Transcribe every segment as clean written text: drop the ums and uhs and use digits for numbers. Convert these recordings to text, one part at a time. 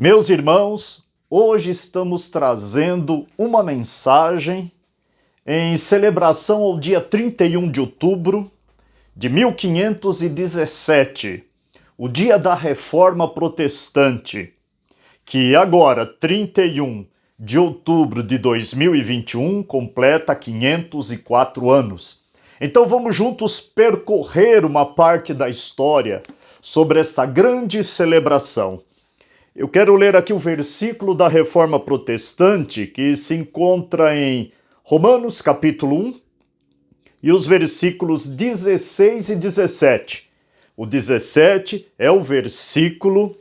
Meus irmãos, hoje estamos trazendo uma mensagem em celebração ao dia 31 de outubro de 1517, o dia da Reforma Protestante, que agora, 31 de outubro de 2021, completa 504 anos. Então vamos juntos percorrer uma parte da história sobre esta grande celebração. Eu quero ler aqui o versículo da Reforma Protestante, que se encontra em Romanos capítulo 1, e os versículos 16 e 17. O 17 é o versículo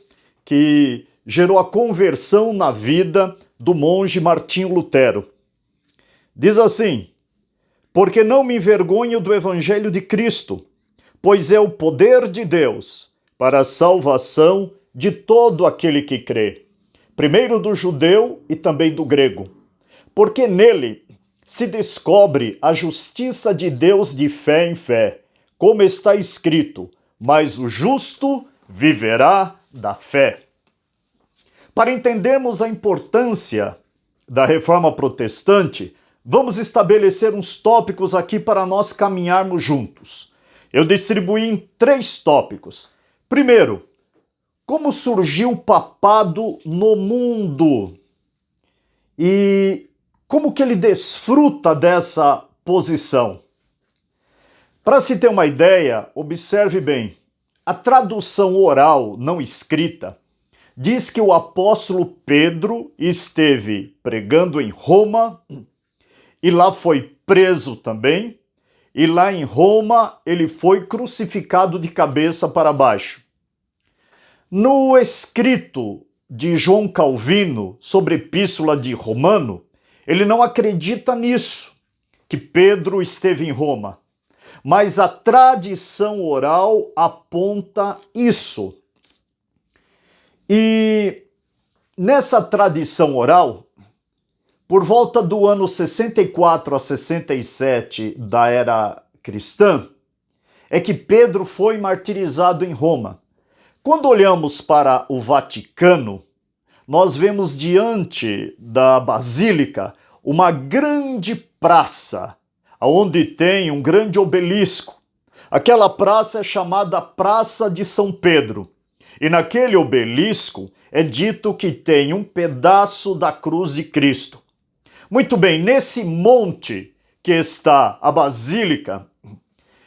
que gerou a conversão na vida do monge Martinho Lutero. Diz assim: porque não me envergonho do evangelho de Cristo, pois é o poder de Deus para a salvação de todo aquele que crê, primeiro do judeu e também do grego, porque nele se descobre a justiça de Deus de fé em fé, como está escrito, mas o justo viverá da fé. Para entendermos a importância da Reforma Protestante, vamos estabelecer uns tópicos aqui para nós caminharmos juntos. Eu distribuí em 3 tópicos. Primeiro, como surgiu o papado no mundo e como que ele desfruta dessa posição. Para se ter uma ideia, observe bem, a tradução oral não escrita diz que o apóstolo Pedro esteve pregando em Roma e lá foi preso também, e lá em Roma ele foi crucificado de cabeça para baixo. No escrito de João Calvino sobre a Epístola de Romano, ele não acredita nisso, que Pedro esteve em Roma. Mas a tradição oral aponta isso. E nessa tradição oral, por volta do ano 64 a 67 da era cristã, é que Pedro foi martirizado em Roma. Quando olhamos para o Vaticano, nós vemos diante da Basílica uma grande praça, onde tem um grande obelisco. Aquela praça é chamada Praça de São Pedro. E naquele obelisco é dito que tem um pedaço da cruz de Cristo. Muito bem, nesse monte que está a Basílica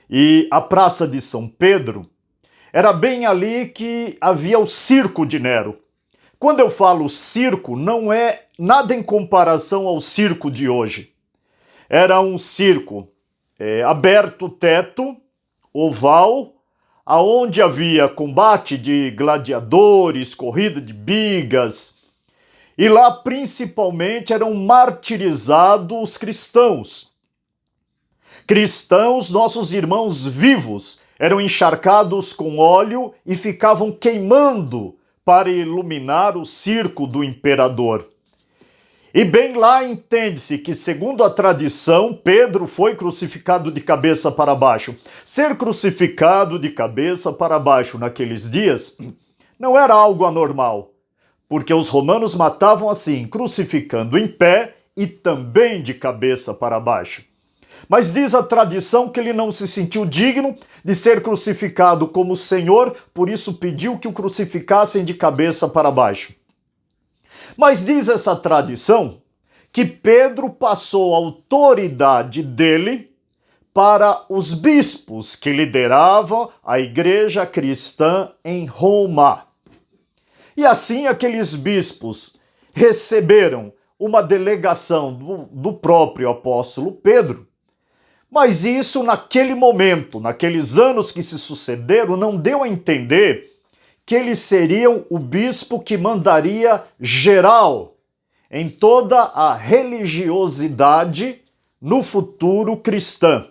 e a Praça de São Pedro, era bem ali que havia o Circo de Nero. Quando eu falo circo, não é nada em comparação ao circo de hoje. Era um circo aberto teto, oval, aonde havia combate de gladiadores, corrida de bigas, e lá principalmente eram martirizados os cristãos. Cristãos, nossos irmãos vivos, eram encharcados com óleo e ficavam queimando para iluminar o circo do imperador. E bem lá entende-se que, segundo a tradição, Pedro foi crucificado de cabeça para baixo. Ser crucificado de cabeça para baixo naqueles dias não era algo anormal, porque os romanos matavam assim, crucificando em pé e também de cabeça para baixo. Mas diz a tradição que ele não se sentiu digno de ser crucificado como Senhor, por isso pediu que o crucificassem de cabeça para baixo. Mas diz essa tradição que Pedro passou a autoridade dele para os bispos que lideravam a igreja cristã em Roma. E assim aqueles bispos receberam uma delegação do próprio apóstolo Pedro. Mas isso naquele momento, naqueles anos que se sucederam, não deu a entender que eles seriam o bispo que mandaria geral em toda a religiosidade no futuro cristã.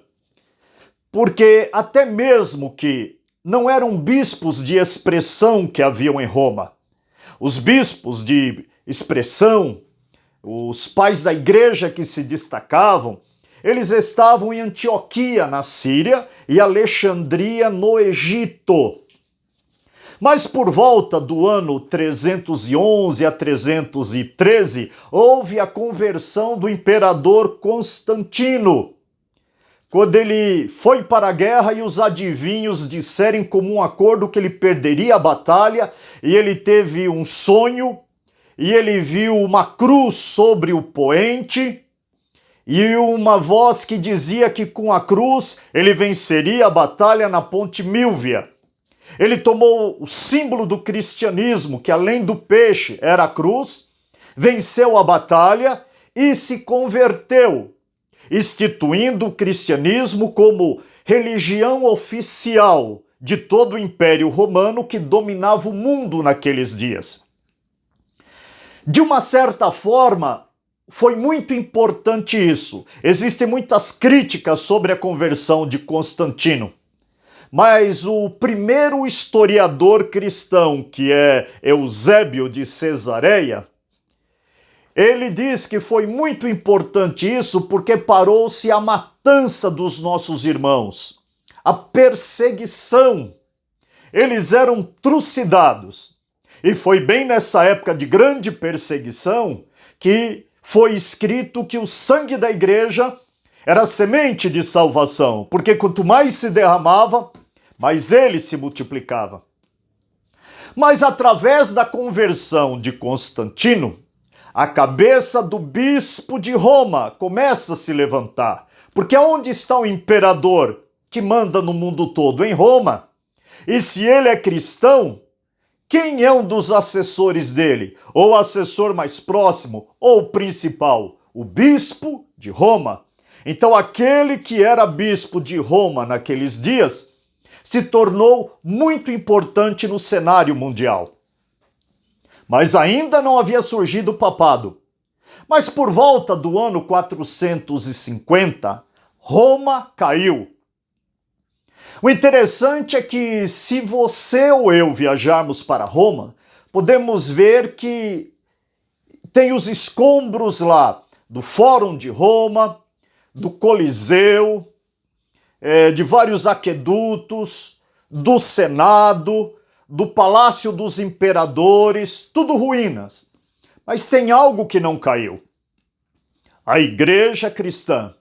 Porque até mesmo que não eram bispos de expressão que haviam em Roma, os bispos de expressão, os pais da igreja que se destacavam, eles estavam em Antioquia, na Síria, e Alexandria, no Egito. Mas por volta do ano 311 a 313, houve a conversão do imperador Constantino, quando ele foi para a guerra e os adivinhos disseram em comum acordo que ele perderia a batalha, e ele teve um sonho, e ele viu uma cruz sobre o poente, e uma voz que dizia que com a cruz ele venceria a batalha na Ponte Milvia. Ele tomou o símbolo do cristianismo, que além do peixe era a cruz, venceu a batalha e se converteu, instituindo o cristianismo como religião oficial de todo o Império Romano que dominava o mundo naqueles dias. De uma certa forma, foi muito importante isso. Existem muitas críticas sobre a conversão de Constantino. Mas o primeiro historiador cristão, que é Eusébio de Cesareia, ele diz que foi muito importante isso porque parou-se a matança dos nossos irmãos, a perseguição. Eles eram trucidados. E foi bem nessa época de grande perseguição que foi escrito que o sangue da igreja era semente de salvação, porque quanto mais se derramava, mais ele se multiplicava. Mas através da conversão de Constantino, a cabeça do bispo de Roma começa a se levantar, porque onde está o imperador que manda no mundo todo? Em Roma. E se ele é cristão, quem é um dos assessores dele? Ou o assessor mais próximo, ou o principal? O bispo de Roma. Então aquele que era bispo de Roma naqueles dias se tornou muito importante no cenário mundial. Mas ainda não havia surgido o papado. Mas por volta do ano 450, Roma caiu. O interessante é que se você ou eu viajarmos para Roma, podemos ver que tem os escombros lá do Fórum de Roma, do Coliseu, de vários aquedutos, do Senado, do Palácio dos Imperadores, tudo ruínas. Mas tem algo que não caiu. A igreja cristã.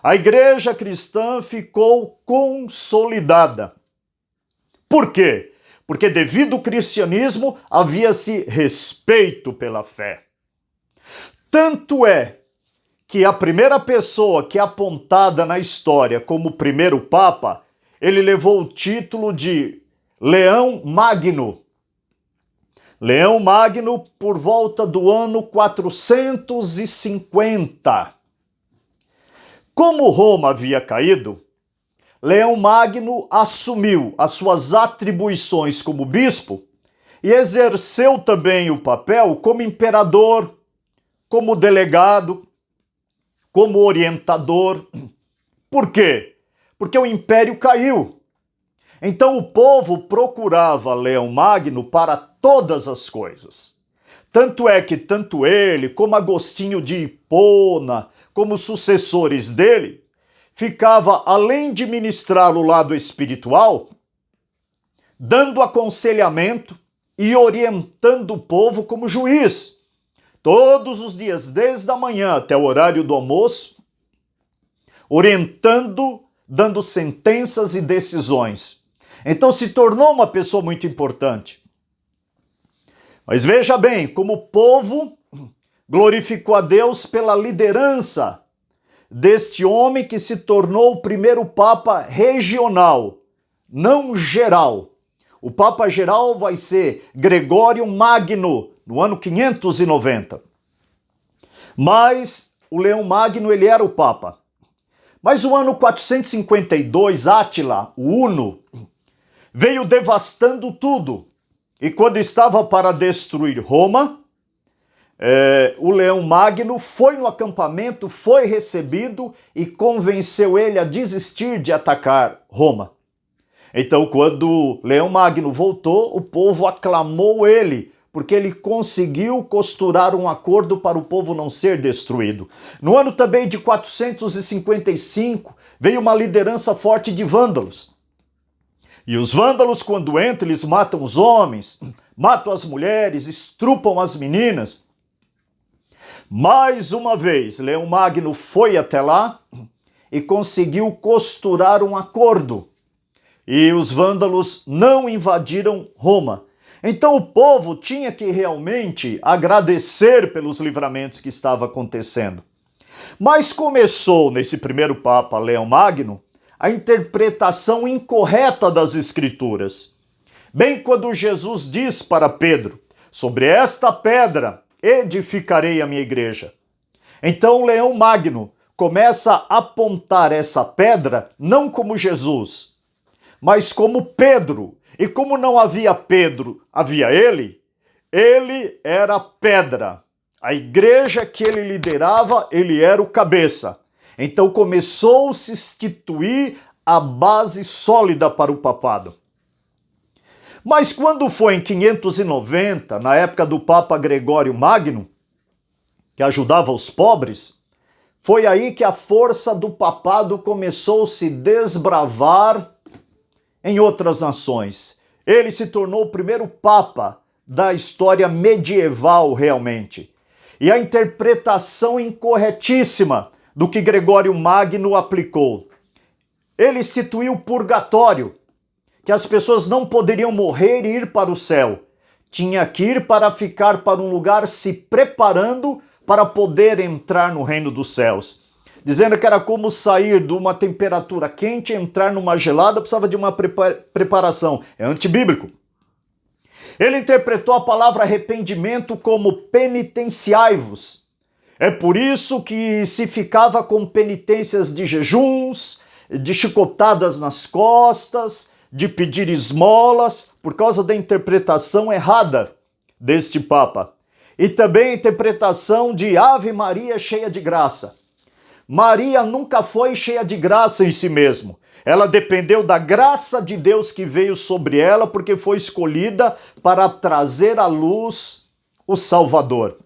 A igreja cristã ficou consolidada. Por quê? Porque devido ao cristianismo havia-se respeito pela fé. Tanto é que a primeira pessoa que é apontada na história como o primeiro papa, ele levou o título de Leão Magno. Leão Magno por volta do ano 450. Como Roma havia caído, Leão Magno assumiu as suas atribuições como bispo e exerceu também o papel como imperador, como delegado, como orientador. Por quê? Porque o império caiu. Então o povo procurava Leão Magno para todas as coisas. Tanto é que tanto ele como Agostinho de Hipona, como sucessores dele, ficava, além de ministrar o lado espiritual, dando aconselhamento e orientando o povo como juiz. Todos os dias, desde a manhã até o horário do almoço, orientando, dando sentenças e decisões. Então se tornou uma pessoa muito importante. Mas veja bem, como o povo glorificou a Deus pela liderança deste homem que se tornou o primeiro papa regional, não geral. O papa geral vai ser Gregório Magno, no ano 590. Mas o Leão Magno, ele era o papa. Mas o ano 452, Átila, o Huno, veio devastando tudo. E quando estava para destruir Roma, o Leão Magno foi no acampamento, foi recebido e convenceu ele a desistir de atacar Roma. Então, quando Leão Magno voltou, o povo aclamou ele, porque ele conseguiu costurar um acordo para o povo não ser destruído. No ano também de 455, veio uma liderança forte de vândalos. E os vândalos, quando entram, eles matam os homens, matam as mulheres, estrupam as meninas. Mais uma vez, Leão Magno foi até lá e conseguiu costurar um acordo. E os vândalos não invadiram Roma. Então o povo tinha que realmente agradecer pelos livramentos que estavam acontecendo. Mas começou, nesse primeiro Papa, Leão Magno, a interpretação incorreta das Escrituras. Bem quando Jesus diz para Pedro, sobre esta pedra edificarei a minha igreja. Então Leão Magno começa a apontar essa pedra não como Jesus, mas como Pedro. E como não havia Pedro, havia ele era pedra. A igreja que ele liderava, ele era o cabeça. Então começou a se instituir a base sólida para o papado. Mas quando foi em 590, na época do Papa Gregório Magno, que ajudava os pobres, foi aí que a força do papado começou a se desbravar em outras nações. Ele se tornou o primeiro papa da história medieval realmente. E a interpretação incorretíssima do que Gregório Magno aplicou. Ele instituiu o purgatório, que as pessoas não poderiam morrer e ir para o céu. Tinha que ir para ficar para um lugar se preparando para poder entrar no reino dos céus. Dizendo que era como sair de uma temperatura quente e entrar numa gelada, precisava de uma preparação. É antibíblico. Ele interpretou a palavra arrependimento como penitenciai-vos. É por isso que se ficava com penitências de jejuns, de chicotadas nas costas, de pedir esmolas, por causa da interpretação errada deste Papa. E também a interpretação de Ave Maria cheia de graça. Maria nunca foi cheia de graça em si mesmo. Ela dependeu da graça de Deus que veio sobre ela, porque foi escolhida para trazer à luz o Salvador.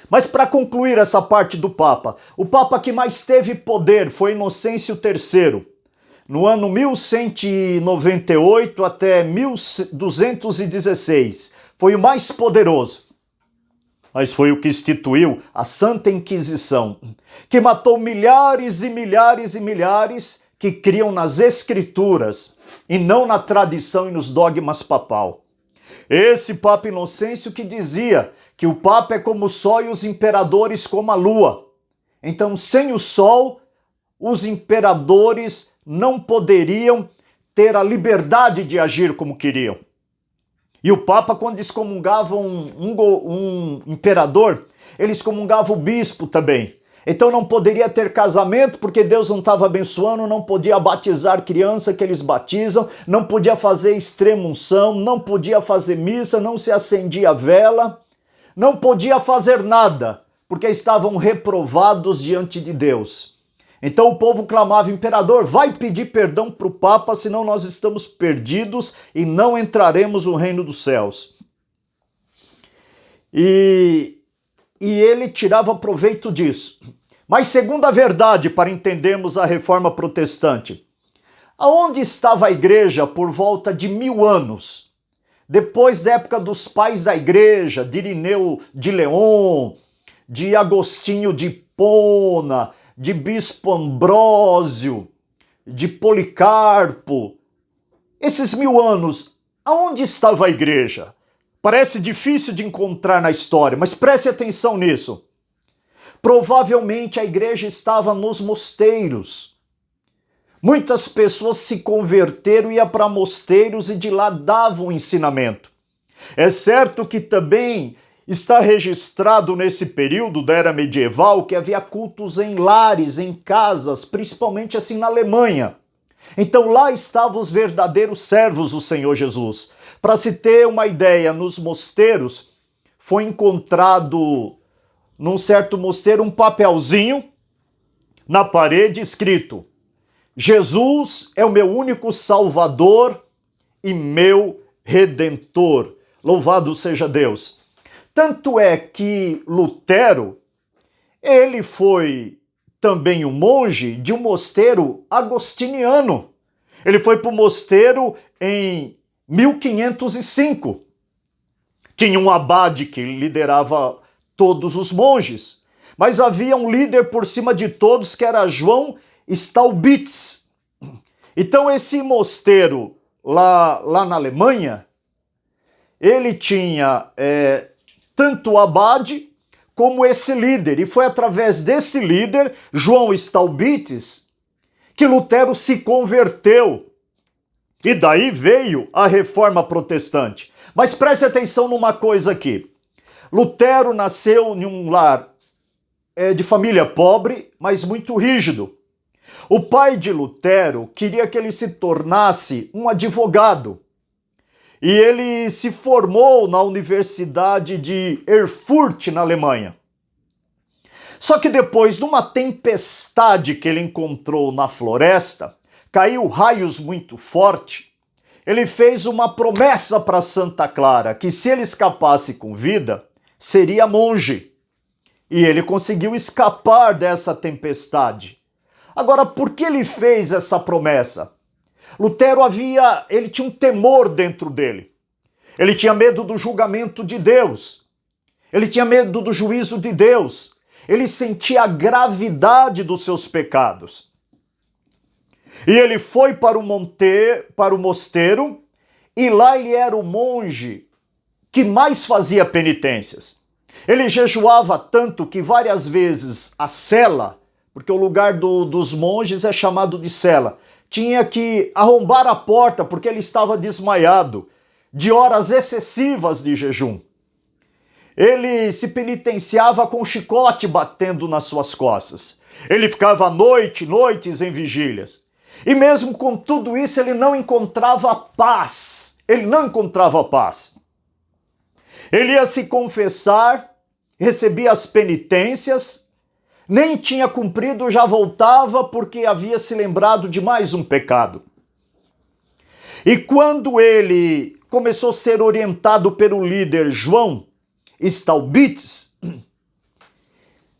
Mas para concluir essa parte do Papa, o Papa que mais teve poder foi Inocêncio III. No ano 1198 até 1216. Foi o mais poderoso. Mas foi o que instituiu a Santa Inquisição, que matou milhares e milhares e milhares que criam nas Escrituras e não na tradição e nos dogmas papal. Esse Papa Inocêncio que dizia que o Papa é como o Sol e os imperadores como a Lua. Então, sem o Sol, os imperadores não poderiam ter a liberdade de agir como queriam. E o Papa, quando excomungava um imperador, ele excomungava o bispo também. Então não poderia ter casamento porque Deus não estava abençoando, não podia batizar criança que eles batizam, não podia fazer extrema-unção, não podia fazer missa, não se acendia vela, não podia fazer nada, porque estavam reprovados diante de Deus. Então o povo clamava, imperador, vai pedir perdão para o Papa, senão nós estamos perdidos e não entraremos no reino dos céus. E ele tirava proveito disso. Mas segunda verdade, para entendermos a reforma protestante, aonde estava a igreja por volta de 1000 anos? Depois da época dos pais da igreja, de Irineu de León, de Agostinho de Hipona, de Bispo Ambrósio, de Policarpo. Esses 1000 anos, aonde estava a igreja? Parece difícil de encontrar na história, mas preste atenção nisso. Provavelmente a igreja estava nos mosteiros. Muitas pessoas se converteram, iam para mosteiros e de lá davam ensinamento. É certo que também está registrado nesse período da era medieval que havia cultos em lares, em casas, principalmente assim na Alemanha. Então lá estavam os verdadeiros servos do Senhor Jesus. Para se ter uma ideia, nos mosteiros foi encontrado num certo mosteiro um papelzinho na parede escrito: Jesus é o meu único Salvador e meu Redentor. Louvado seja Deus. Tanto é que Lutero, ele foi também um monge de um mosteiro agostiniano. Ele foi para o mosteiro em 1505. Tinha um abade que liderava todos os monges, mas havia um líder por cima de todos que era João Staubitz. Então esse mosteiro lá na Alemanha, ele tinha tanto o abade como esse líder, e foi através desse líder, João Staubitz, que Lutero se converteu. E daí veio a Reforma Protestante. Mas preste atenção numa coisa aqui. Lutero nasceu em um lar de família pobre, mas muito rígido. O pai de Lutero queria que ele se tornasse um advogado. E ele se formou na Universidade de Erfurt, na Alemanha. Só que depois de uma tempestade que ele encontrou na floresta, caiu raios muito forte, ele fez uma promessa para Santa Clara, que se ele escapasse com vida, seria monge. E ele conseguiu escapar dessa tempestade. Agora, por que ele fez essa promessa? Lutero ele tinha um temor dentro dele. Ele tinha medo do julgamento de Deus. Ele tinha medo do juízo de Deus. Ele sentia a gravidade dos seus pecados. E ele foi para o mosteiro, e lá ele era o monge que mais fazia penitências. Ele jejuava tanto que várias vezes a cela, porque o lugar dos monges é chamado de cela, tinha que arrombar a porta porque ele estava desmaiado de horas excessivas de jejum. Ele se penitenciava com um chicote batendo nas suas costas. Ele ficava noites em vigílias. E mesmo com tudo isso, ele não encontrava paz. Ele não encontrava paz. Ele ia se confessar, recebia as penitências, nem tinha cumprido, já voltava porque havia se lembrado de mais um pecado. E quando ele começou a ser orientado pelo líder João Staubitz,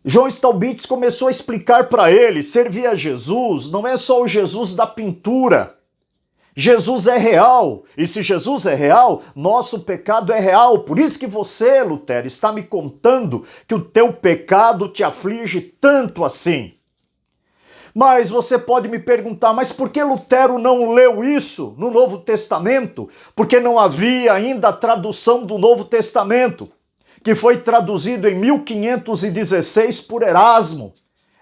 João Staubitz começou a explicar para ele, servir a Jesus não é só o Jesus da pintura. Jesus é real, e se Jesus é real, nosso pecado é real. Por isso que você, Lutero, está me contando que o teu pecado te aflige tanto assim. Mas você pode me perguntar, mas por que Lutero não leu isso no Novo Testamento? Porque não havia ainda a tradução do Novo Testamento, que foi traduzido em 1516 por Erasmo.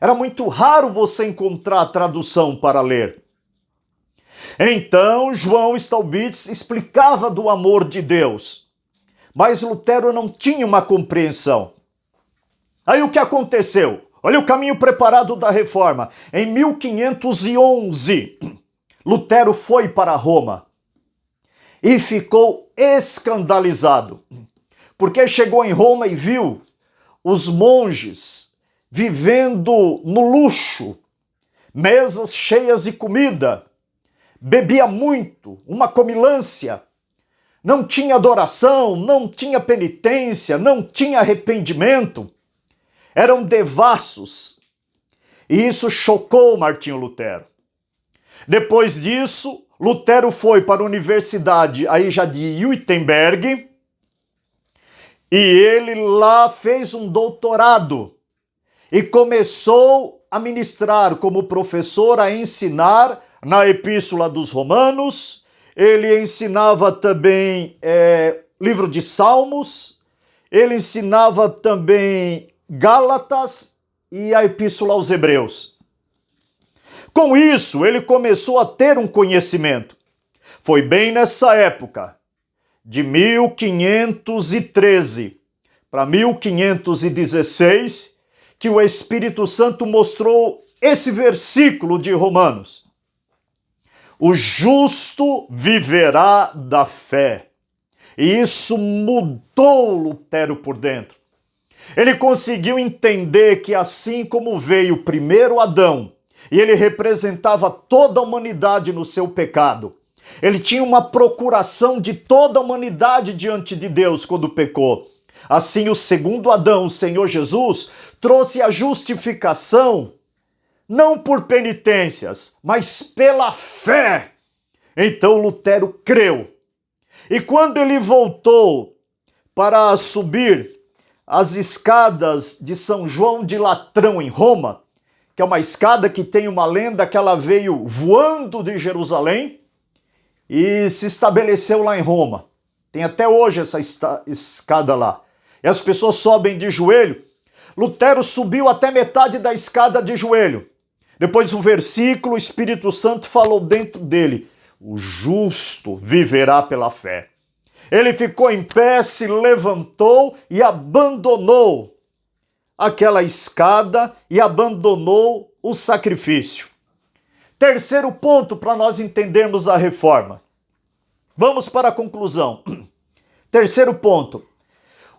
Era muito raro você encontrar a tradução para ler. Então, João Staubitz explicava do amor de Deus, mas Lutero não tinha uma compreensão. Aí o que aconteceu? Olha o caminho preparado da reforma. Em 1511, Lutero foi para Roma e ficou escandalizado, porque chegou em Roma e viu os monges vivendo no luxo, mesas cheias de comida, bebia muito, uma comilância, não tinha adoração, não tinha penitência, não tinha arrependimento, eram devassos. E isso chocou Martinho Lutero. Depois disso, Lutero foi para a universidade aí já de Wittenberg, e ele lá fez um doutorado e começou a ministrar como professor, a ensinar na Epístola dos Romanos. Ele ensinava também livro de Salmos, ele ensinava também Gálatas e a Epístola aos Hebreus. Com isso, ele começou a ter um conhecimento. Foi bem nessa época, de 1513 para 1516, que o Espírito Santo mostrou esse versículo de Romanos. O justo viverá da fé. E isso mudou Lutero por dentro. Ele conseguiu entender que assim como veio o primeiro Adão, e ele representava toda a humanidade no seu pecado, ele tinha uma procuração de toda a humanidade diante de Deus quando pecou. Assim, o segundo Adão, o Senhor Jesus, trouxe a justificação não por penitências, mas pela fé. Então Lutero creu. E quando ele voltou para subir as escadas de São João de Latrão, em Roma, que é uma escada que tem uma lenda que ela veio voando de Jerusalém e se estabeleceu lá em Roma. Tem até hoje essa escada lá. E as pessoas sobem de joelho. Lutero subiu até metade da escada de joelho. Depois o versículo, o Espírito Santo falou dentro dele: o justo viverá pela fé. Ele ficou em pé, se levantou e abandonou aquela escada e abandonou o sacrifício. Terceiro ponto para nós entendermos a reforma. Vamos para a conclusão. Terceiro ponto.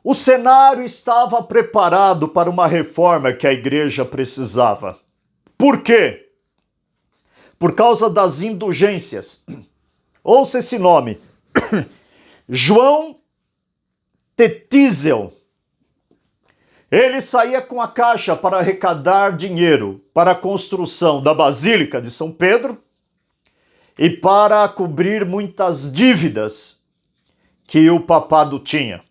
O cenário estava preparado para uma reforma que a igreja precisava. Por quê? Por causa das indulgências. Ouça esse nome. João Tetzel. Ele saía com a caixa para arrecadar dinheiro para a construção da Basílica de São Pedro e para cobrir muitas dívidas que o papado tinha.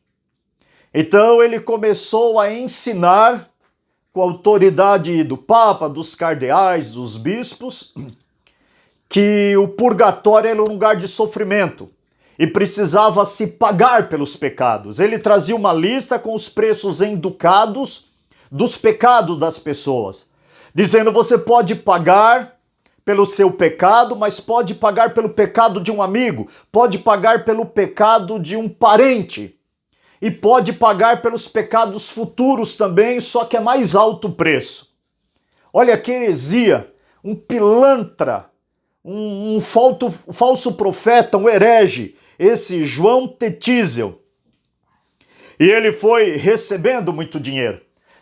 Então ele começou a ensinar, com a autoridade do Papa, dos cardeais, dos bispos, que o purgatório era um lugar de sofrimento e precisava se pagar pelos pecados. Ele trazia uma lista com os preços educados dos pecados das pessoas, dizendo: você pode pagar pelo seu pecado, mas pode pagar pelo pecado de um amigo, pode pagar pelo pecado de um parente e pode pagar pelos pecados futuros também, só que é mais alto o preço. Olha que heresia, um pilantra, um falso profeta, um herege, esse João Tetzel. E ele foi recebendo muito dinheiro.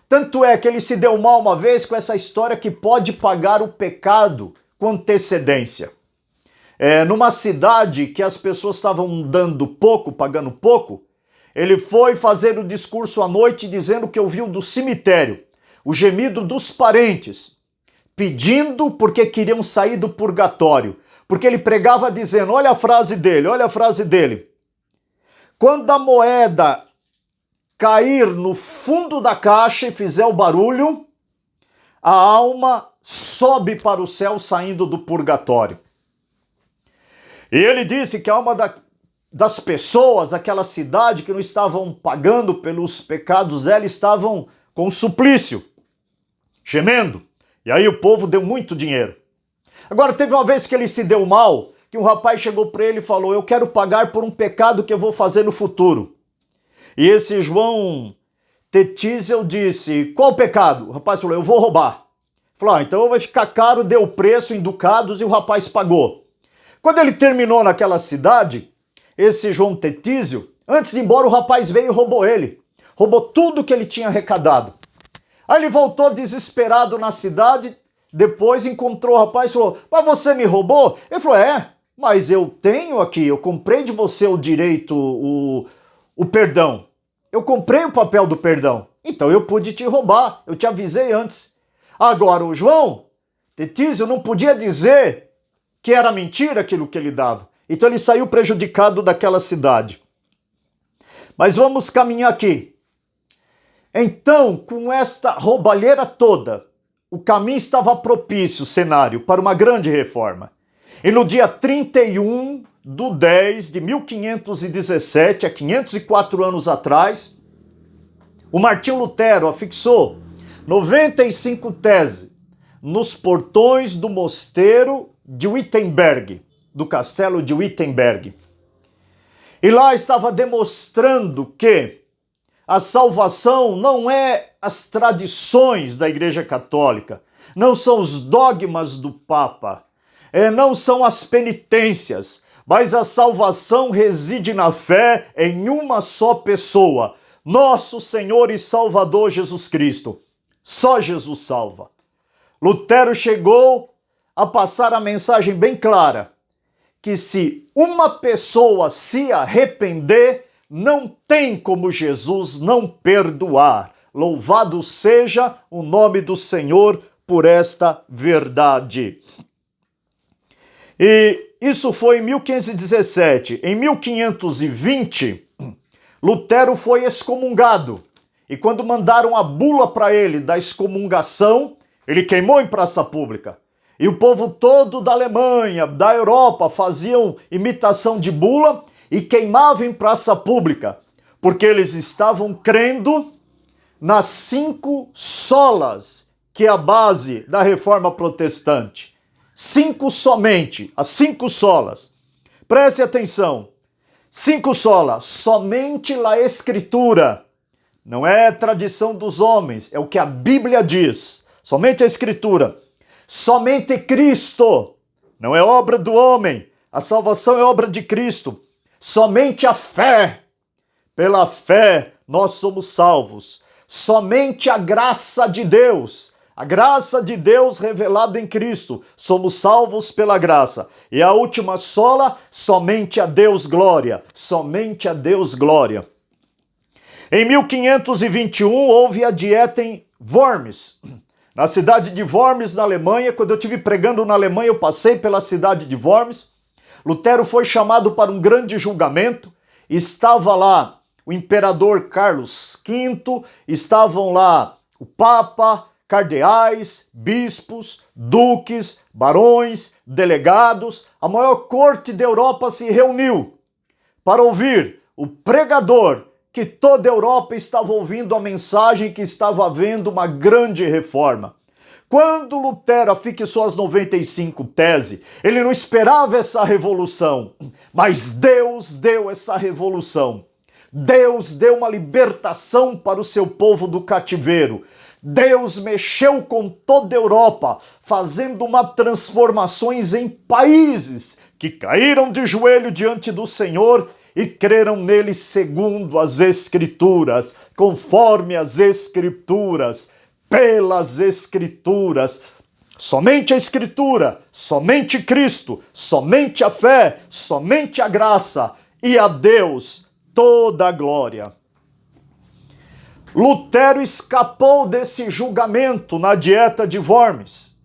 Tanto é que ele se deu mal uma vez com essa história que pode pagar o pecado com antecedência. Numa cidade que as pessoas estavam dando pouco, pagando pouco, ele foi fazer o discurso à noite dizendo que ouviu do cemitério o gemido dos parentes, pedindo porque queriam sair do purgatório. Porque ele pregava dizendo, olha a frase dele. Quando a moeda cair no fundo da caixa e fizer o barulho, a alma sobe para o céu saindo do purgatório. E ele disse que a alma das pessoas daquela cidade que não estavam pagando pelos pecados dela, estavam com suplício, gemendo. E aí o povo deu muito dinheiro. Agora, teve uma vez que ele se deu mal, que um rapaz chegou para ele e falou, eu quero pagar por um pecado que eu vou fazer no futuro. E esse João Tetzel disse, qual pecado? O rapaz falou, eu vou roubar. Falou, então vai ficar caro, deu o preço em ducados e o rapaz pagou. Quando ele terminou naquela cidade, esse João Tetzel, antes de ir embora, o rapaz veio e roubou ele. Roubou tudo que ele tinha arrecadado. Aí ele voltou desesperado na cidade, depois encontrou o rapaz e falou, mas você me roubou? Ele falou, mas eu tenho aqui, eu comprei de você o direito, o perdão. Eu comprei o papel do perdão, então eu pude te roubar, eu te avisei antes. Agora o João Tetzel não podia dizer que era mentira aquilo que ele dava. Então ele saiu prejudicado daquela cidade. Mas vamos caminhar aqui. Então, com esta roubalheira toda, o caminho estava propício, o cenário, para uma grande reforma. E no dia 31/10/1517, há 504 anos atrás, o Martinho Lutero afixou 95 teses nos portões do mosteiro de Wittenberg, do castelo de Wittenberg. E lá estava demonstrando que a salvação não é as tradições da Igreja Católica, não são os dogmas do Papa, não são as penitências, mas a salvação reside na fé em uma só pessoa, nosso Senhor e Salvador Jesus Cristo. Só Jesus salva. Lutero chegou a passar a mensagem bem clara, que se uma pessoa se arrepender, não tem como Jesus não perdoar. Louvado seja o nome do Senhor por esta verdade. E isso foi em 1517. Em 1520, Lutero foi excomungado. E quando mandaram a bula para ele da excomungação, ele queimou em praça pública. E o povo todo da Alemanha, da Europa, faziam imitação de bula e queimavam em praça pública, porque eles estavam crendo nas 5 solas, que é a base da reforma protestante. 5 somente, as 5 solas. Preste atenção. 5 solas, somente a Escritura. Não é tradição dos homens, é o que a Bíblia diz. Somente a Escritura. Somente Cristo. Não é obra do homem. A salvação é obra de Cristo. Somente a fé. Pela fé nós somos salvos. Somente a graça de Deus. A graça de Deus revelada em Cristo. Somos salvos pela graça. E a última sola, somente a Deus glória. Somente a Deus glória. Em 1521 houve a dieta em Worms, na cidade de Worms, na Alemanha. Quando eu estive pregando na Alemanha, eu passei pela cidade de Worms. Lutero foi chamado para um grande julgamento. Estava lá o imperador Carlos V, estavam lá o Papa, cardeais, bispos, duques, barões, delegados. A maior corte da Europa se reuniu para ouvir o pregador, que toda a Europa estava ouvindo a mensagem que estava havendo uma grande reforma. Quando Lutero afixou as 95 teses, ele não esperava essa revolução, mas Deus deu essa revolução. Deus deu uma libertação para o seu povo do cativeiro. Deus mexeu com toda a Europa, fazendo uma transformações em países que caíram de joelho diante do Senhor e creram nele segundo as Escrituras, conforme as Escrituras, pelas Escrituras. Somente a Escritura, somente Cristo, somente a fé, somente a graça, e a Deus toda a glória. Lutero escapou desse julgamento na dieta de Worms.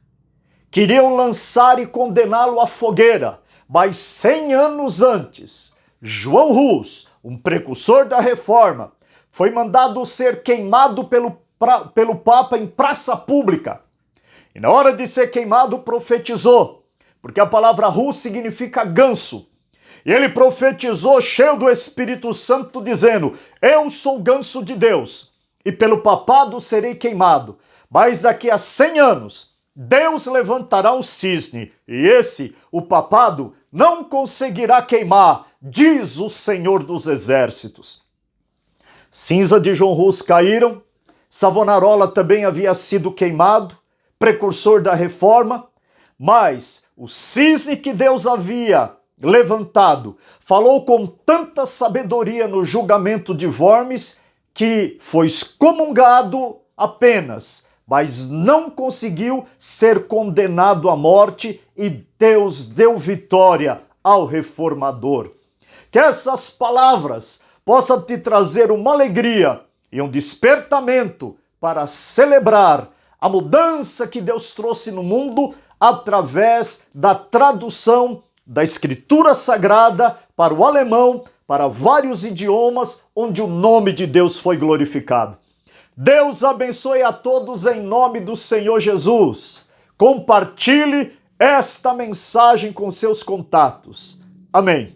Queriam lançar e condená-lo à fogueira, mas 100 anos antes, João Hus, um precursor da reforma, foi mandado ser queimado pelo Papa em praça pública. E na hora de ser queimado, profetizou, porque a palavra Hus significa ganso. E ele profetizou cheio do Espírito Santo, dizendo: eu sou ganso de Deus, e pelo papado serei queimado. Mas daqui a 100 anos, Deus levantará um cisne, e esse, o papado, não conseguirá queimar, diz o Senhor dos Exércitos. Cinza de João Hus caíram, Savonarola também havia sido queimado, precursor da reforma, mas o cisne que Deus havia levantado falou com tanta sabedoria no julgamento de Worms que foi excomungado apenas, mas não conseguiu ser condenado à morte, e Deus deu vitória ao reformador. Que essas palavras possam te trazer uma alegria e um despertamento para celebrar a mudança que Deus trouxe no mundo através da tradução da Escritura Sagrada para o alemão, para vários idiomas, onde o nome de Deus foi glorificado. Deus abençoe a todos em nome do Senhor Jesus. Compartilhe esta mensagem com seus contatos. Amém.